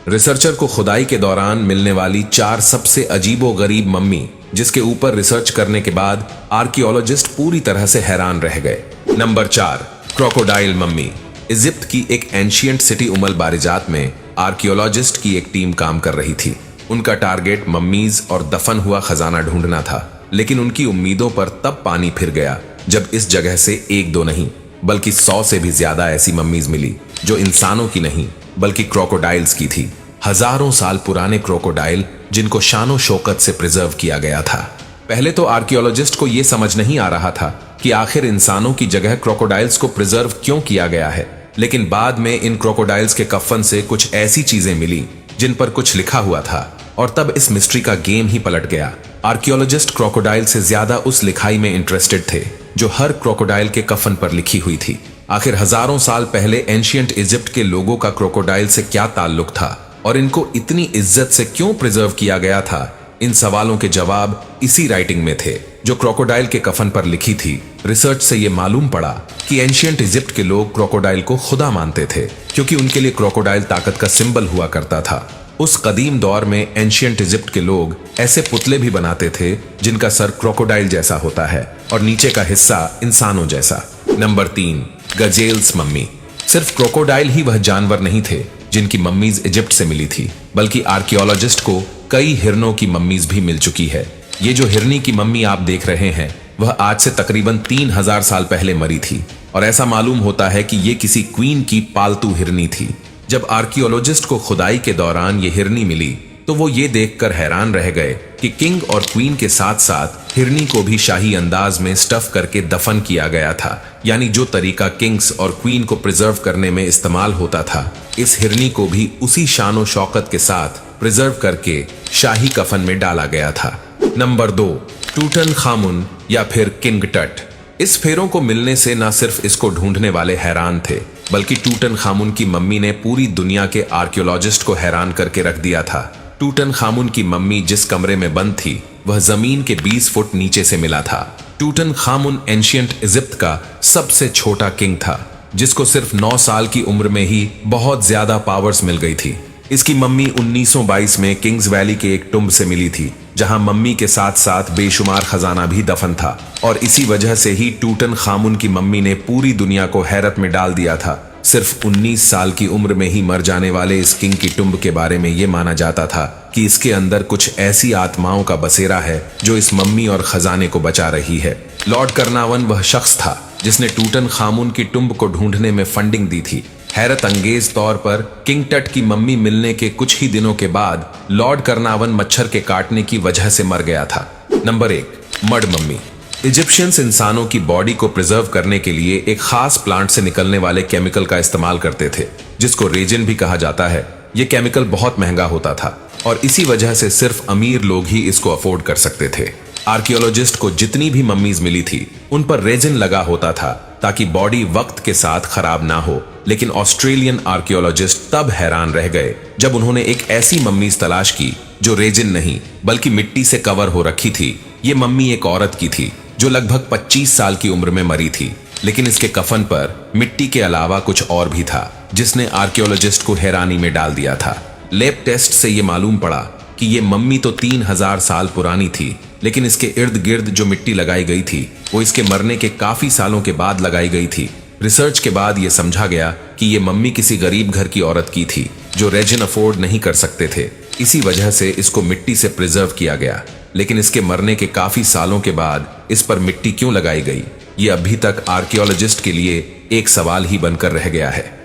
Researcher को खुदाई के दौरान मिलने वाली 4 सबसे अजीबोगरीब मम्मी, जिसके ऊपर रिसर्च करने के बाद आर्कियोलॉजिस्ट पूरी तरह से हैरान रह गए। Number 4, crocodile mummy. इजिप्ट की एक एंशियंट सिटी उमल बारिजात में आर्कियोलॉजिस्ट की एक टीम काम कर रही थी। उनका टारगेट मम्मीज और दफन हुआ खजाना ढूंढना था, लेकिन उनकी उम्मीदों पर तब पानी फिर गया जब इस जगह से 1-2 नहीं बल्कि 100 से भी ज्यादा ऐसी मम्मीज मिली जो इंसानों की नहीं बल्कि क्रोकोडाइल्स की थी। हजारों साल पुराने क्रोकोडाइल जिनको शानो शौकत से प्रिजर्व किया गया था। पहले तो आर्कियोलॉजिस्ट को यह समझ नहीं आ रहा था कि आखिर इंसानों की जगह क्रोकोडाइल्स को प्रिजर्व क्यों किया गया है, लेकिन बाद में इन क्रोकोडाइल्स के कफन से कुछ ऐसी चीजें मिली जिन पर कुछ लिखा हुआ था और तब इस मिस्ट्री का गेम ही पलट गया। आर्कियोलॉजिस्ट क्रोकोडाइल से ज्यादा उस लिखाई में इंटरेस्टेड थे जो हर क्रोकोडाइल के कफन पर लिखी हुई थी। आखिर हजारों साल पहले एंशियंट इजिप्ट के लोगों का क्रोकोडाइल से क्या ताल्लुक था और इनको इतनी इज्जत से क्यों प्रिजर्व किया गया था? इन सवालों के जवाब इसी राइटिंग में थे जो क्रोकोडाइल के कफन पर लिखी थी। रिसर्च से यह मालूम पड़ा कि एंशियंट इजिप्ट के लोग क्रोकोडाइल को खुदा मानते थे, क्योंकि उनके लिए क्रोकोडाइल ताकत का सिंबल हुआ करता था। उस कदीम दौर में एंशियंट इजिप्ट के लोग ऐसे पुतले भी बनाते थे जिनका सर क्रोकोडाइल जैसा होता है और नीचे का हिस्सा इंसानों जैसा। Number 3, गजेल्स mummy. सिर्फ क्रोकोडाइल ही वह जानवर नहीं थे जिनकी मम्मीज इजिप्ट से मिली थी, बल्कि आर्कियोलॉजिस्ट को कई हिरनों की मम्मीज भी मिल चुकी है। ये जो हिरनी की मम्मी आप देख रहे हैं वह आज से तकरीबन 3000 साल पहले मरी थी और ऐसा मालूम होता है कि ये किसी क्वीन की पालतू हिरनी थी। जब आर्कियोलॉजिस्ट को खुदाई के दौरान ये हिरनी मिली तो वो ये देखकर हैरान रह गए कि किंग और क्वीन के साथ साथ हिरनी को भी शाही अंदाज में स्टफ करके दफन किया गया था। यानी जो तरीका किंग्स और क्वीन को प्रिजर्व करने में इस्तेमाल होता था, इस हिरनी को भी उसी शानो शौकत के साथ प्रिजर्व करके शाही कफन में डाला गया था। नंबर 2, टूटनखामुन या फिर किंग टट। इस फेरों को मिलने से न सिर्फ इसको ढूंढने वाले हैरान थे, बल्कि टूटनखामुन की मम्मी ने पूरी दुनिया के आर्कियोलॉजिस्ट को हैरान करके रख दिया था। टूटनखामुन की मम्मी जिस कमरे में बंद थी वह जमीन के 20 फुट नीचे से मिला था। टूटनखामुन एंशियंट इजिप्ट का सबसे छोटा किंग था, जिसको सिर्फ 9 साल की उम्र में ही बहुत ज्यादा पावर्स मिल गई थी। इसकी मम्मी 1922 में किंग्स वैली के एक टुम्ब से मिली थी, जहां मम्मी के साथ साथ बेशुमार खजाना भी दफन था और इसी वजह से ही टूटनखामुन की मम्मी ने पूरी दुनिया को हैरत में डाल दिया था। सिर्फ 19 साल की उम्र में ही मर जाने वाले इस किंग की टुम्ब के बारे में यह माना जाता था कि इसके अंदर कुछ ऐसी आत्माओं का बसेरा है जो इस मम्मी और खजाने को बचा रही है। लॉर्ड कर्नावन वह शख्स था जिसने टूटनखामुन की टुम्ब को ढूंढने में फंडिंग दी थी। हैरत अंगेज तौर पर किंग टट की मम्मी मिलने के कुछ ही दिनों के बाद लॉर्ड कर्नावन मच्छर के काटने की वजह से मर गया था। Number 1, mud mummy. इजिप्शियंस इंसानों की बॉडी को प्रिजर्व करने के लिए एक खास प्लांट से निकलने वाले केमिकल का इस्तेमाल करते थे, जिसको रेजिन भी कहा जाता है। यह केमिकल बहुत महंगा होता था और इसी वजह से सिर्फ अमीर लोग ही इसको अफोर्ड कर सकते थे। आर्कियोलॉजिस्ट को जितनी भी मम्मीज मिली थी उन पर रेजिन लगा होता था ताकि बॉडी वक्त के साथ खराब ना हो। लेकिन ऑस्ट्रेलियन आर्कियोलॉजिस्ट तब हैरान रह गए जब उन्होंने एक ऐसी मम्मीज तलाश की जो रेजिन नहीं बल्कि मिट्टी से कवर हो रखी थी। ये मम्मी एक औरत की थी जो लगभग 25 साल की उम्र में मरी थी, लेकिन इसके कफन पर मिट्टी के अलावा कुछ और भी था जिसने आर्कियोलॉजिस्ट को हैरानी में डाल दिया था। लैब टेस्ट से यह मालूम पड़ा कि ये मम्मी तो 3000 साल पुरानी थी, लेकिन इसके इर्द गिर्द जो मिट्टी लगाई गई थी वो इसके मरने के काफी सालों के बाद लगाई गई थी। रिसर्च के बाद यह समझा गया कि ये मम्मी किसी गरीब घर की औरत की थी जो रेजिन अफोर्ड नहीं कर सकते थे। इसी वजह से इसको मिट्टी से प्रिजर्व किया गया, लेकिन इसके मरने के काफी सालों के बाद इस पर मिट्टी क्यों लगाई गई, ये अभी तक आर्कियोलॉजिस्ट के लिए एक सवाल ही बनकर रह गया है।